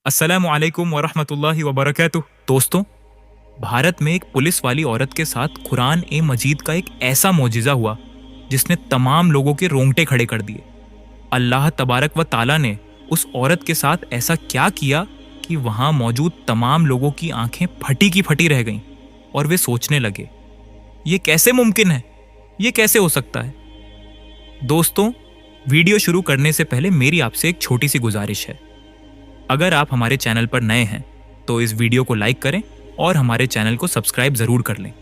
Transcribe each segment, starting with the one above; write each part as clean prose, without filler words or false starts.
अस्सलामु अलैकुम वरहमतुल्लाहि वबरकातुह। दोस्तों, भारत में एक पुलिस वाली औरत के साथ कुरान ए मजीद का एक ऐसा मोजिज़ा हुआ जिसने तमाम लोगों के रोंगटे खड़े कर दिए। अल्लाह तबारक व ताला ने उस औरत के साथ ऐसा क्या किया कि वहां मौजूद तमाम लोगों की आंखें फटी की फटी रह गईं और वे सोचने लगे, ये कैसे मुमकिन है, ये कैसे हो सकता है। दोस्तों, वीडियो शुरू करने से पहले मेरी आपसे एक छोटी सी गुजारिश है। अगर आप हमारे चैनल पर नए हैं तो इस वीडियो को लाइक करें और हमारे चैनल को सब्सक्राइब जरूर कर लें।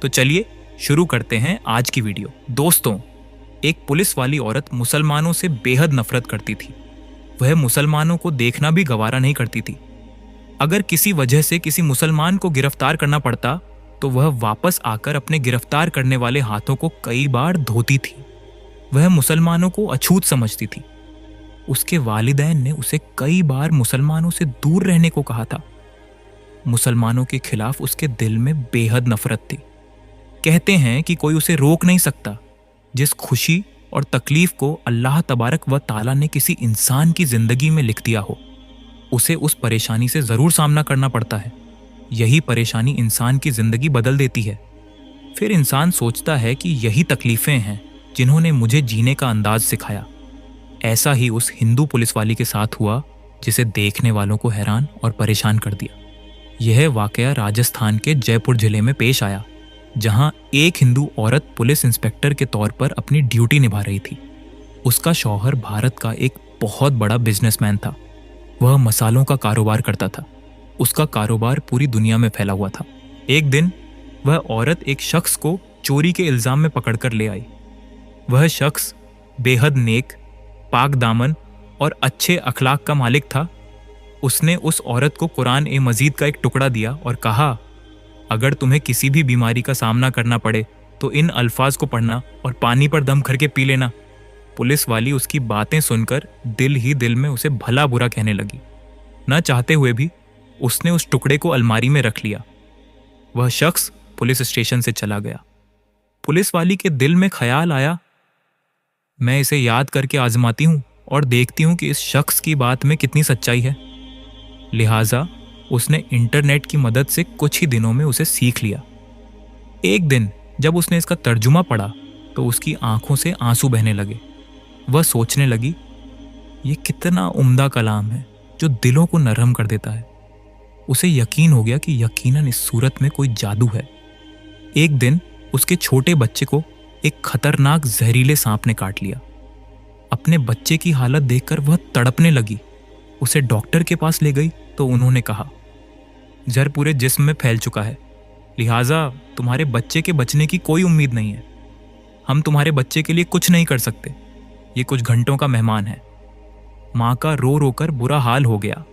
तो चलिए शुरू करते हैं आज की वीडियो। दोस्तों, एक पुलिस वाली औरत मुसलमानों से बेहद नफरत करती थी। वह मुसलमानों को देखना भी गवारा नहीं करती थी। अगर किसी वजह से किसी मुसलमान को गिरफ्तार करना पड़ता तो वह वापस आकर अपने गिरफ्तार करने वाले हाथों को कई बार धोती थी। वह मुसलमानों को अछूत समझती थी। उसके वालिदैन ने उसे कई बार मुसलमानों से दूर रहने को कहा था। मुसलमानों के खिलाफ उसके दिल में बेहद नफरत थी। कहते हैं कि कोई उसे रोक नहीं सकता। जिस खुशी और तकलीफ को अल्लाह तबारक व ताला ने किसी इंसान की जिंदगी में लिख दिया हो, उसे उस परेशानी से जरूर सामना करना पड़ता है। यही परेशानी इंसान की जिंदगी बदल देती है। फिर इंसान सोचता है कि यही तकलीफें हैं जिन्होंने मुझे जीने का अंदाज सिखाया। ऐसा ही उस हिंदू पुलिस वाली के साथ हुआ जिसे देखने वालों को हैरान और परेशान कर दिया। यह वाकया राजस्थान के जयपुर जिले में पेश आया, जहां एक हिंदू औरत पुलिस इंस्पेक्टर के तौर पर अपनी ड्यूटी निभा रही थी। उसका शौहर भारत का एक बहुत बड़ा बिजनेसमैन था। वह मसालों का कारोबार करता था। उसका कारोबार पूरी दुनिया में फैला हुआ था। एक दिन वह औरत एक शख्स को चोरी के इल्जाम में पकड़कर ले आई। वह शख्स बेहद नेक, पाक दामन और अच्छे अखलाक का मालिक था। उसने उस औरत को कुरान ए मजीद का एक टुकड़ा दिया और कहा, अगर तुम्हें किसी भी बीमारी का सामना करना पड़े तो इन अल्फाज को पढ़ना और पानी पर दम करके पी लेना। पुलिस वाली उसकी बातें सुनकर दिल ही दिल में उसे भला बुरा कहने लगी। न चाहते हुए भी उसने उस टुकड़े को अलमारी में रख लिया। वह शख्स पुलिस स्टेशन से चला गया। पुलिस वाली के दिल में ख्याल आया, मैं इसे याद करके आजमाती हूं और देखती हूं कि इस शख्स की बात में कितनी सच्चाई है। लिहाजा उसने इंटरनेट की मदद से कुछ ही दिनों में उसे सीख लिया। एक दिन जब उसने इसका तर्जुमा पढ़ा तो उसकी आंखों से आंसू बहने लगे। वह सोचने लगी, ये कितना उम्दा कलाम है जो दिलों को नरम कर देता है। उसे यकीन हो गया कि यकीनन इस सूरत में कोई जादू है। एक दिन उसके छोटे बच्चे को एक खतरनाक जहरीले सांप ने काट लिया। अपने बच्चे की हालत देखकर वह तड़पने लगी। उसे डॉक्टर के पास ले गई तो उन्होंने कहा, जहर पूरे जिस्म में फैल चुका है, लिहाजा तुम्हारे बच्चे के बचने की कोई उम्मीद नहीं है। हम तुम्हारे बच्चे के लिए कुछ नहीं कर सकते। ये कुछ घंटों का मेहमान है। माँ का रो रो कर बुरा हाल हो गया।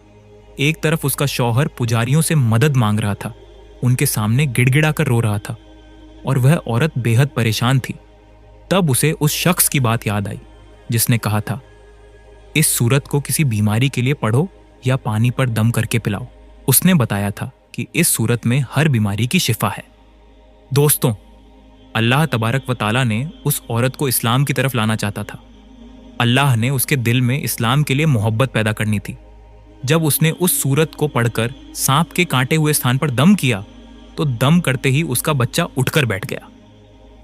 एक तरफ उसका शौहर पुजारियों से मदद मांग रहा था, उनके सामने गिड़गिड़ा कर रो रहा था और वह औरत बेहद परेशान थी। तब उसे उस शख्स की बात याद आई जिसने कहा था, इस सूरत को किसी बीमारी के लिए पढ़ो या पानी पर दम करके पिलाओ। उसने बताया था कि इस सूरत में हर बीमारी की शिफा है। दोस्तों, अल्लाह तबारक व ताला ने उस औरत को इस्लाम की तरफ लाना चाहता था। अल्लाह ने उसके दिल में इस्लाम के लिए मोहब्बत पैदा करनी थी। जब उसने उस सूरत को पढ़कर सांप के कांटे हुए स्थान पर दम किया तो दम करते ही उसका बच्चा उठकर बैठ गया।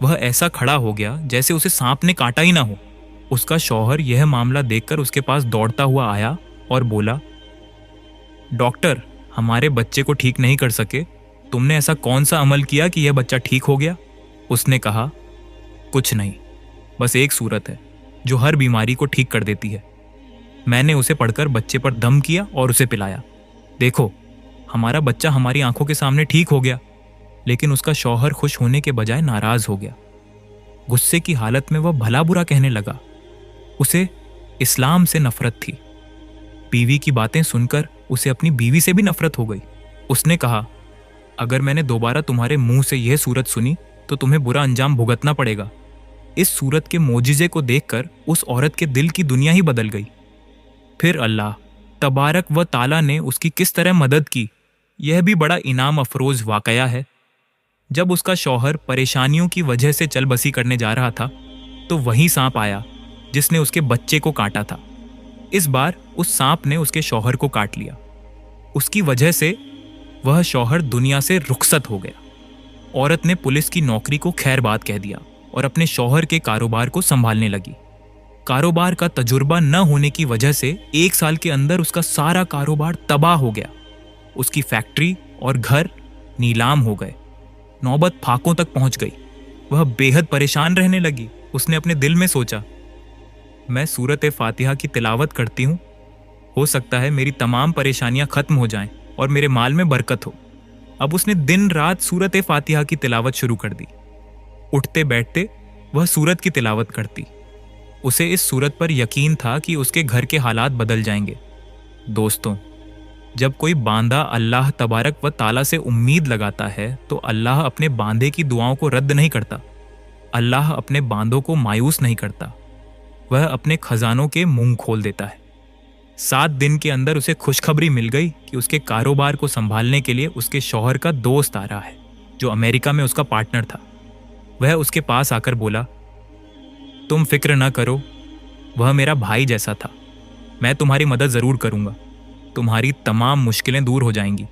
वह ऐसा खड़ा हो गया जैसे उसे सांप ने काटा ही ना हो। उसका शौहर यह मामला देखकर उसके पास दौड़ता हुआ आया और बोला, डॉक्टर, हमारे बच्चे को ठीक नहीं कर सके। तुमने ऐसा कौन सा अमल किया कि यह बच्चा ठीक हो गया? उसने कहा, कुछ नहीं, बस एक सूरत है जो हर बीमारी को ठीक कर देती है। मैंने उसे पढ़कर बच्चे पर दम किया और उसे पिलाया। देखो, हमारा बच्चा हमारी आंखों के सामने ठीक हो गया। लेकिन उसका शौहर खुश होने के बजाय नाराज हो गया। गुस्से की हालत में वह भला बुरा कहने लगा। उसे इस्लाम से नफरत थी। बीवी की बातें सुनकर उसे अपनी बीवी से भी नफरत हो गई। उसने कहा, अगर मैंने दोबारा तुम्हारे मुंह से यह सूरत सुनी तो तुम्हें बुरा अंजाम भुगतना पड़ेगा। इस सूरत के मोजिजे को देखकर उस औरत के दिल की दुनिया ही बदल गई। फिर अल्लाह तबारक व ताला ने उसकी किस तरह मदद की, यह भी बड़ा इनाम अफरोज वाकया है। जब उसका शौहर परेशानियों की वजह से चल बसी करने जा रहा था तो वही सांप आया जिसने उसके बच्चे को काटा था। इस बार उस सांप ने उसके शौहर को काट लिया। उसकी वजह से वह शौहर दुनिया से रुखसत हो गया। औरत ने पुलिस की नौकरी को खैर बात कह दिया और अपने शौहर के कारोबार को संभालने लगी। कारोबार का तजुर्बा न होने की वजह से 1 साल के अंदर उसका सारा कारोबार तबाह हो गया। उसकी फैक्ट्री और घर नीलाम हो गए। नौबत फाकों तक पहुंच गई। वह बेहद परेशान रहने लगी। उसने अपने दिल में सोचा, मैं सूरत फातिहा की तिलावत करती हूँ, हो सकता है मेरी तमाम परेशानियां खत्म हो जाएं और मेरे माल में बरकत हो। अब उसने दिन रात सूरत फातिहा की तिलावत शुरू कर दी। उठते बैठते वह सूरत की तिलावत करती। उसे इस सूरत पर यकीन था कि उसके घर के हालात बदल जाएंगे। दोस्तों, जब कोई बांदा अल्लाह तबारक व ताला से उम्मीद लगाता है तो अल्लाह अपने बांदे की दुआओं को रद्द नहीं करता। अल्लाह अपने बांदों को मायूस नहीं करता। वह अपने खजानों के मुंह खोल देता है। 7 दिन के अंदर उसे खुशखबरी मिल गई कि उसके कारोबार को संभालने के लिए उसके शौहर का दोस्त आ रहा है, जो अमेरिका में उसका पार्टनर था। वह उसके पास आकर बोला, तुम फिक्र न करो, वह मेरा भाई जैसा था। मैं तुम्हारी मदद जरूर करूंगा। तुम्हारी तमाम मुश्किलें दूर हो जाएंगी।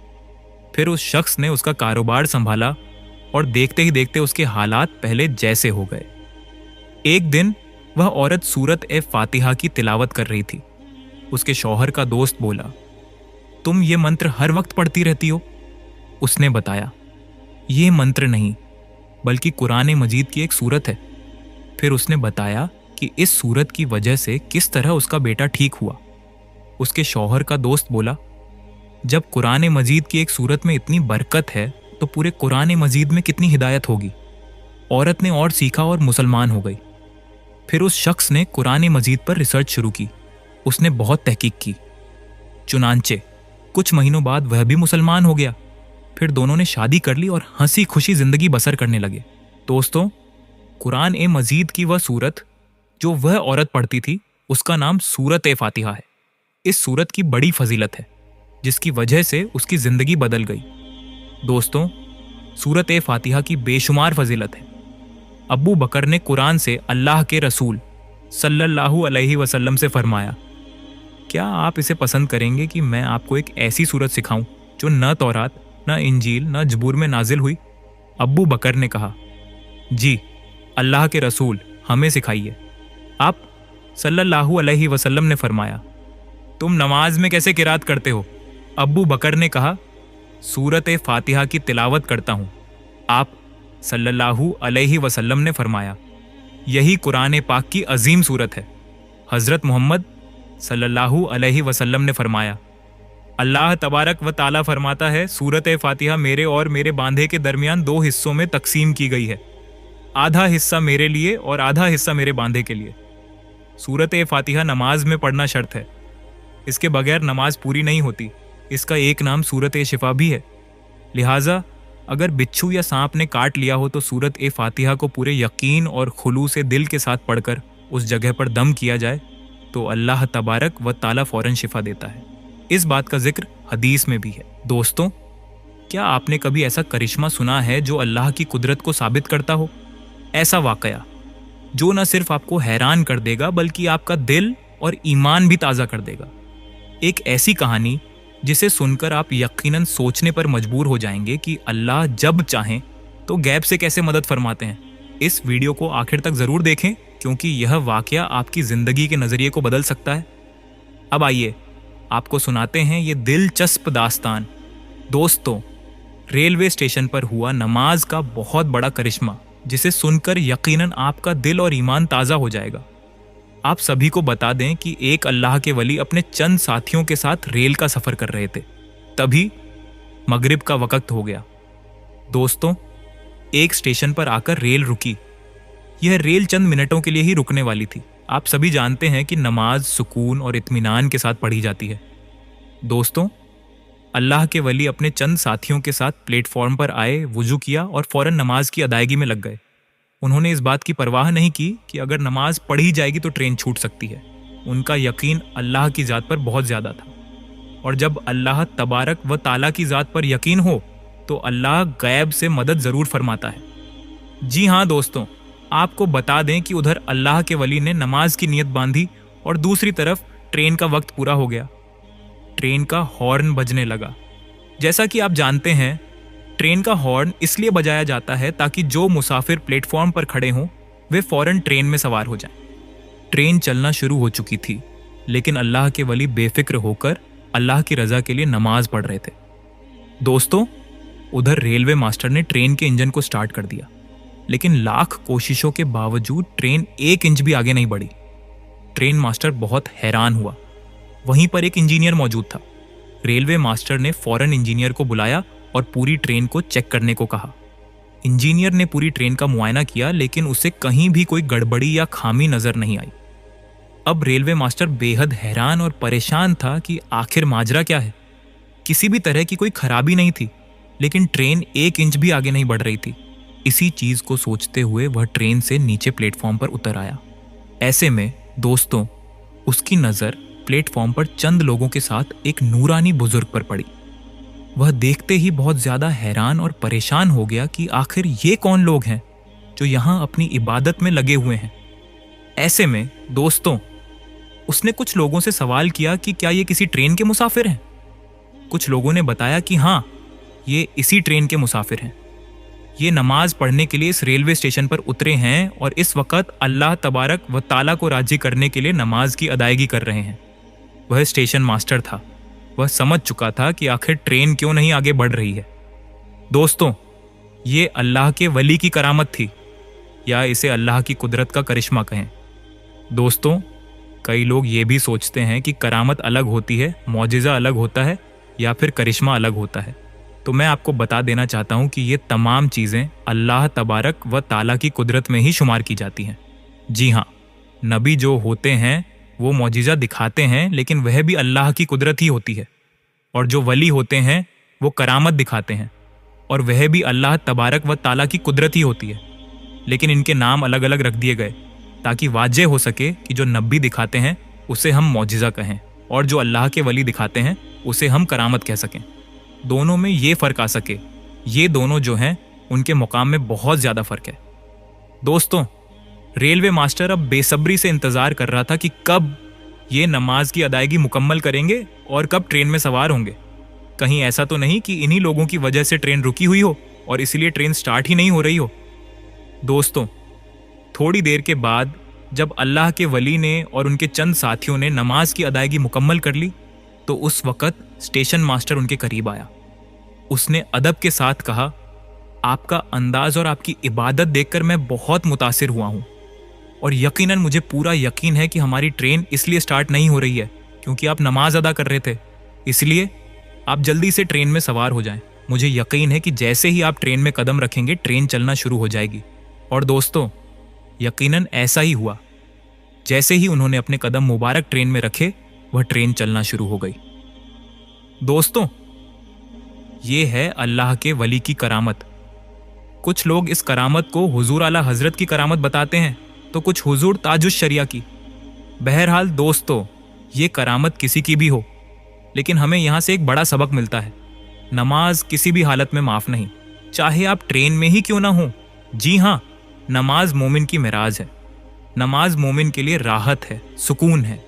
फिर उस शख्स ने उसका कारोबार संभाला और देखते ही देखते उसके हालात पहले जैसे हो गए। एक दिन वह औरत सूरत फातिहा की तिलावत कर रही थी। उसके शौहर का दोस्त बोला, तुम ये मंत्र हर वक्त पढ़ती रहती हो? उसने बताया, ये मंत्र नहीं बल्कि कुरान मजीद की एक सूरत है। फिर उसने बताया कि इस सूरत की वजह से किस तरह उसका बेटा ठीक हुआ। उसके शौहर का दोस्त बोला, जब कुरान मजीद की एक सूरत में इतनी बरकत है तो पूरे कुरान मजीद में कितनी हिदायत होगी। औरत ने और सीखा और मुसलमान हो गई। फिर उस शख्स ने कुरान मजीद पर रिसर्च शुरू की। उसने बहुत तहकीक की। चुनांचे कुछ महीनों बाद वह भी मुसलमान हो गया। फिर दोनों ने शादी कर ली और हंसी खुशी जिंदगी बसर करने लगे। दोस्तों, कुरान मजीद की वह सूरत जो वह औरत पढ़ती थी, उसका नाम सूरत फातिहा है। इस सूरत की बड़ी फजीलत है जिसकी वजह से उसकी जिंदगी बदल गई। दोस्तों, सूरत फातिहा की बेशुमार फजीलत है। अब्बू बकर ने कुरान से अल्लाह के रसूल सल्लल्लाहु अलैहि वसल्लम से फरमाया, क्या आप इसे पसंद करेंगे कि मैं आपको एक ऐसी सूरत सिखाऊं जो न तौरात, न इंजील, न जबूर में नाजिल हुई? अब्बू बकर ने कहा, जी अल्लाह के रसूल, हमें सिखाइए। आप सल्लल्लाहु अलैहि वसल्लम ने फरमाया, तुम नमाज में कैसे किरात करते हो? अब्बू बकर ने कहा, सूरत फातिहा की तिलावत करता हूँ। आप सल्लल्लाहु अलैहि वसल्लम ने फरमाया, यही कुरान पाक की अजीम सूरत है। हज़रत मोहम्मद सल्लल्लाहु अलैहि वसल्लम ने फरमाया, अल्लाह तबारक व ताला फरमाता है, सूरत फातिहा मेरे और मेरे बांधे के दरमियान 2 हिस्सों में तकसीम की गई है। आधा हिस्सा मेरे लिए और आधा हिस्सा मेरे बांधे के लिए। सूरत फातिहा नमाज में पढ़ना शर्त है। इसके बगैर नमाज पूरी नहीं होती। इसका एक नाम सूरत शिफा भी है। लिहाजा अगर बिच्छू या सांप ने काट लिया हो तो सूरत फातिहा को पूरे यकीन और खुलूस दिल के साथ पढ़कर उस जगह पर दम किया जाए तो अल्लाह तबारक व ताला फौरन शिफा देता है। इस बात का जिक्र हदीस में भी है। दोस्तों, क्या आपने कभी ऐसा करिश्मा सुना है जो अल्लाह की कुदरत को साबित करता हो? ऐसा वाकया जो न सिर्फ आपको हैरान कर देगा बल्कि आपका दिल और ईमान भी ताज़ा कर देगा। एक ऐसी कहानी जिसे सुनकर आप यकीनन सोचने पर मजबूर हो जाएंगे कि अल्लाह जब चाहें तो गैब से कैसे मदद फरमाते हैं। इस वीडियो को आखिर तक ज़रूर देखें क्योंकि यह वाकया आपकी ज़िंदगी के नज़रिए को बदल सकता है। अब आइए आपको सुनाते हैं ये दिलचस्प दास्तान। दोस्तों, रेलवे स्टेशन पर हुआ नमाज का बहुत बड़ा करिश्मा जिसे सुनकर यकीनन आपका दिल और ईमान ताज़ा हो जाएगा। आप सभी को बता दें कि एक अल्लाह के वली अपने चंद साथियों के साथ रेल का सफ़र कर रहे थे। तभी मगरिब का वक्त हो गया। दोस्तों, एक स्टेशन पर आकर रेल रुकी। यह रेल चंद मिनटों के लिए ही रुकने वाली थी। आप सभी जानते हैं कि नमाज सुकून और इत्मीनान के साथ पढ़ी जाती है। दोस्तों, अल्लाह के वली अपने चंद साथियों के साथ प्लेटफॉर्म पर आए, वुजू किया और फौरन नमाज की अदायगी में लग गए। उन्होंने इस बात की परवाह नहीं की कि अगर नमाज पढ़ी जाएगी तो ट्रेन छूट सकती है। उनका यकीन अल्लाह की ज़ात पर बहुत ज़्यादा था और जब अल्लाह तबारक व ताला की ज़ात पर यकीन हो तो अल्लाह गैब से मदद ज़रूर फरमाता है। जी हाँ दोस्तों, आपको बता दें कि उधर अल्लाह के वली ने नमाज की नीयत बांधी और दूसरी तरफ ट्रेन का वक्त पूरा हो गया। ट्रेन का हॉर्न बजने लगा। जैसा कि आप जानते हैं, ट्रेन का हॉर्न इसलिए बजाया जाता है ताकि जो मुसाफिर प्लेटफॉर्म पर खड़े हों वे फौरन ट्रेन में सवार हो जाएं। ट्रेन चलना शुरू हो चुकी थी, लेकिन अल्लाह के वली बेफिक्र होकर अल्लाह की रजा के लिए नमाज पढ़ रहे थे। दोस्तों, उधर रेलवे मास्टर ने ट्रेन के इंजन को स्टार्ट कर दिया, लेकिन लाख कोशिशों के बावजूद ट्रेन 1 इंच भी आगे नहीं बढ़ी। ट्रेन मास्टर बहुत हैरान हुआ। वहीं पर एक इंजीनियर मौजूद था। रेलवे मास्टर ने फौरन इंजीनियर को बुलाया और पूरी ट्रेन को चेक करने को कहा। इंजीनियर ने पूरी ट्रेन का मुआयना किया, लेकिन उसे कहीं भी कोई गड़बड़ी या खामी नजर नहीं आई। अब रेलवे मास्टर बेहद हैरान और परेशान था कि आखिर माजरा क्या है। किसी भी तरह की कोई खराबी नहीं थी, लेकिन ट्रेन 1 इंच भी आगे नहीं बढ़ रही थी। इसी चीज को सोचते हुए वह ट्रेन से नीचे प्लेटफॉर्म पर उतर आया। ऐसे में दोस्तों, उसकी नजर प्लेटफॉर्म पर चंद लोगों के साथ एक नूरानी बुजुर्ग पर पड़ी। वह देखते ही बहुत ज्यादा हैरान और परेशान हो गया कि आखिर ये कौन लोग हैं जो यहां अपनी इबादत में लगे हुए हैं। ऐसे में दोस्तों, उसने कुछ लोगों से सवाल किया कि क्या ये किसी ट्रेन के मुसाफिर हैं। कुछ लोगों ने बताया कि हाँ, ये इसी ट्रेन के मुसाफिर हैं। ये नमाज पढ़ने के लिए इस रेलवे स्टेशन पर उतरे हैं और इस वक्त अल्लाह तबारक व ताला को राजी करने के लिए नमाज की अदायगी कर रहे हैं। वह स्टेशन मास्टर था। वह समझ चुका था कि आखिर ट्रेन क्यों नहीं आगे बढ़ रही है। दोस्तों, ये अल्लाह के वली की करामत थी, या इसे अल्लाह की कुदरत का करिश्मा कहें। दोस्तों, कई लोग ये भी सोचते हैं कि करामत अलग होती है, मौजिज़ा अलग होता है, या फिर करिश्मा अलग होता है। तो मैं आपको बता देना चाहता हूं कि ये तमाम चीज़ें अल्लाह तबारक व ताला की कुदरत में ही शुमार की जाती हैं। जी हाँ, नबी जो होते हैं वो मौजिज़ा दिखाते हैं, लेकिन वह भी अल्लाह की कुदरत ही होती है। और जो वली होते हैं वो करामत दिखाते हैं, और वह भी अल्लाह तबारक व ताला की कुदरत ही होती है। लेकिन इनके नाम अलग अलग रख दिए गए ताकि वाज़ेह हो सके कि जो नबी दिखाते हैं उसे हम मौजिज़ा कहें, और जो अल्लाह के वली दिखाते हैं उसे हम करामत कह सकें। दोनों में ये फ़र्क आ सके। ये दोनों जो हैं उनके मुकाम में बहुत ज़्यादा फ़र्क है। दोस्तों, रेलवे मास्टर अब बेसब्री से इंतज़ार कर रहा था कि कब ये नमाज की अदायगी मुकम्मल करेंगे और कब ट्रेन में सवार होंगे। कहीं ऐसा तो नहीं कि इन्हीं लोगों की वजह से ट्रेन रुकी हुई हो और इसीलिए ट्रेन स्टार्ट ही नहीं हो रही हो। दोस्तों, थोड़ी देर के बाद जब अल्लाह के वली ने और उनके चंद साथियों ने नमाज की अदायगी मुकम्मल कर ली, तो उस वक़्त स्टेशन मास्टर उनके करीब आया। उसने अदब के साथ कहा, आपका अंदाज और आपकी इबादत देखकर मैं बहुत मुतासिर हुआ हूँ, और यकीनन मुझे पूरा यकीन है कि हमारी ट्रेन इसलिए स्टार्ट नहीं हो रही है क्योंकि आप नमाज अदा कर रहे थे। इसलिए आप जल्दी से ट्रेन में सवार हो जाएं। मुझे यकीन है कि जैसे ही आप ट्रेन में कदम रखेंगे ट्रेन चलना शुरू हो जाएगी। और दोस्तों, यकीनन ऐसा ही हुआ। जैसे ही उन्होंने अपने कदम मुबारक ट्रेन में रखे, वह ट्रेन चलना शुरू हो गई। दोस्तों, ये है अल्लाह के वली की करामत। कुछ लोग इस करामत को हुजूर आला हजरत की करामत बताते हैं, तो कुछ हुजूर ताजुश शरिया की। बहरहाल दोस्तों, ये करामत किसी की भी हो, लेकिन हमें यहाँ से एक बड़ा सबक मिलता है। नमाज किसी भी हालत में माफ़ नहीं, चाहे आप ट्रेन में ही क्यों ना हो। जी हाँ, नमाज मोमिन की मिराज है। नमाज मोमिन के लिए राहत है, सुकून है।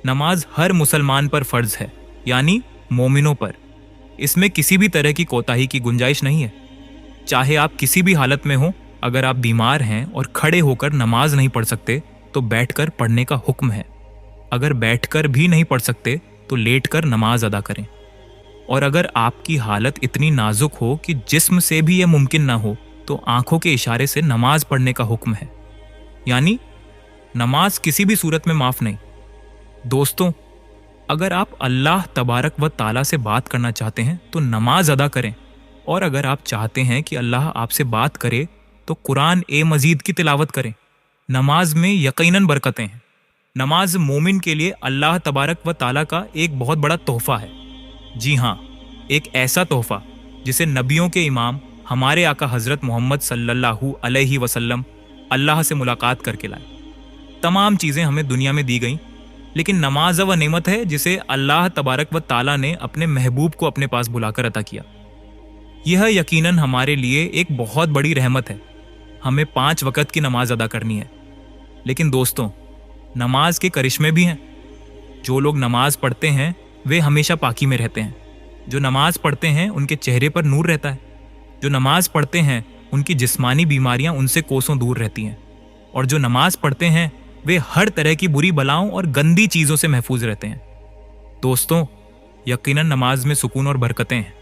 नमाज हर मुसलमान पर फ़र्ज है, यानी मोमिनों पर। इसमें किसी भी तरह की कोताही की गुंजाइश नहीं है। चाहे आप किसी भी हालत में हो, अगर आप बीमार हैं और खड़े होकर नमाज नहीं पढ़ सकते तो बैठकर पढ़ने का हुक्म है। अगर बैठकर भी नहीं पढ़ सकते तो लेटकर नमाज अदा करें। और अगर आपकी हालत इतनी नाजुक हो कि जिस्म से भी यह मुमकिन ना हो, तो आंखों के इशारे से नमाज पढ़ने का हुक्म है, यानी नमाज किसी भी सूरत में माफ़ नहीं। दोस्तों, अगर आप अल्लाह तबारक व ताला से बात करना चाहते हैं तो नमाज अदा करें, और अगर आप चाहते हैं कि अल्लाह आपसे बात करे तो कुरान ए मजीद की तिलावत करें। नमाज में यकीनन बरकतें हैं। नमाज मोमिन के लिए अल्लाह तबारक व ताला का एक बहुत बड़ा तोहफ़ा है। जी हाँ, एक ऐसा तोहफ़ा जिसे नबियों के इमाम हमारे आका हज़रत मोहम्मद सल्लल्लाहु अलैहि वसल्लम अल्लाह से मुलाकात करके लाए। तमाम चीज़ें हमें दुनिया में दी गईं, लेकिन नमाज व नेमत है जिसे अल्लाह तबारक व ताला ने अपने महबूब को अपने पास बुलाकर अता किया। यह यकीनन हमारे लिए एक बहुत बड़ी रहमत है। हमें 5 वक़्त की नमाज अदा करनी है। लेकिन दोस्तों, नमाज के करिश्मे भी हैं। जो लोग नमाज पढ़ते हैं वे हमेशा पाकी में रहते हैं। जो नमाज पढ़ते हैं उनके चेहरे पर नूर रहता है। जो नमाज पढ़ते हैं उनकी जिस्मानी बीमारियां उनसे कोसों दूर रहती हैं। और जो नमाज पढ़ते हैं वे हर तरह की बुरी बलाओं और गंदी चीज़ों से महफूज रहते हैं। दोस्तों, यकीनन नमाज में सुकून और बरकतें हैं।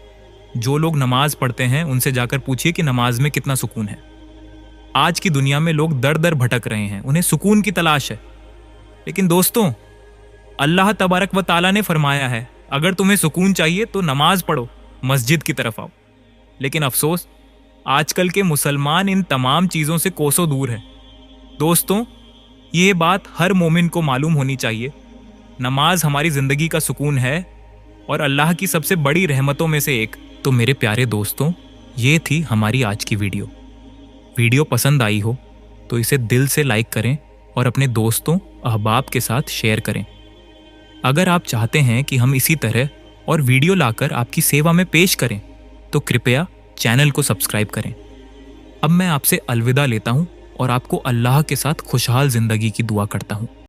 जो लोग नमाज पढ़ते हैं उनसे जाकर पूछिए कि नमाज में कितना सुकून है। आज की दुनिया में लोग दर दर भटक रहे हैं, उन्हें सुकून की तलाश है। लेकिन दोस्तों, अल्लाह तबारक व ताला ने फरमाया है, अगर तुम्हें सुकून चाहिए तो नमाज पढ़ो, मस्जिद की तरफ आओ। लेकिन अफसोस, आजकल के मुसलमान इन तमाम चीज़ों से कोसों दूर है। दोस्तों, ये बात हर मोमिन को मालूम होनी चाहिए। नमाज हमारी ज़िंदगी का सुकून है और अल्लाह की सबसे बड़ी रहमतों में से एक। तो मेरे प्यारे दोस्तों, ये थी हमारी आज की वीडियो पसंद आई हो तो इसे दिल से लाइक करें और अपने दोस्तों अहबाब के साथ शेयर करें। अगर आप चाहते हैं कि हम इसी तरह और वीडियो लाकर आपकी सेवा में पेश करें तो कृपया चैनल को सब्सक्राइब करें। अब मैं आपसे अलविदा लेता हूं और आपको अल्लाह के साथ खुशहाल जिंदगी की दुआ करता हूं।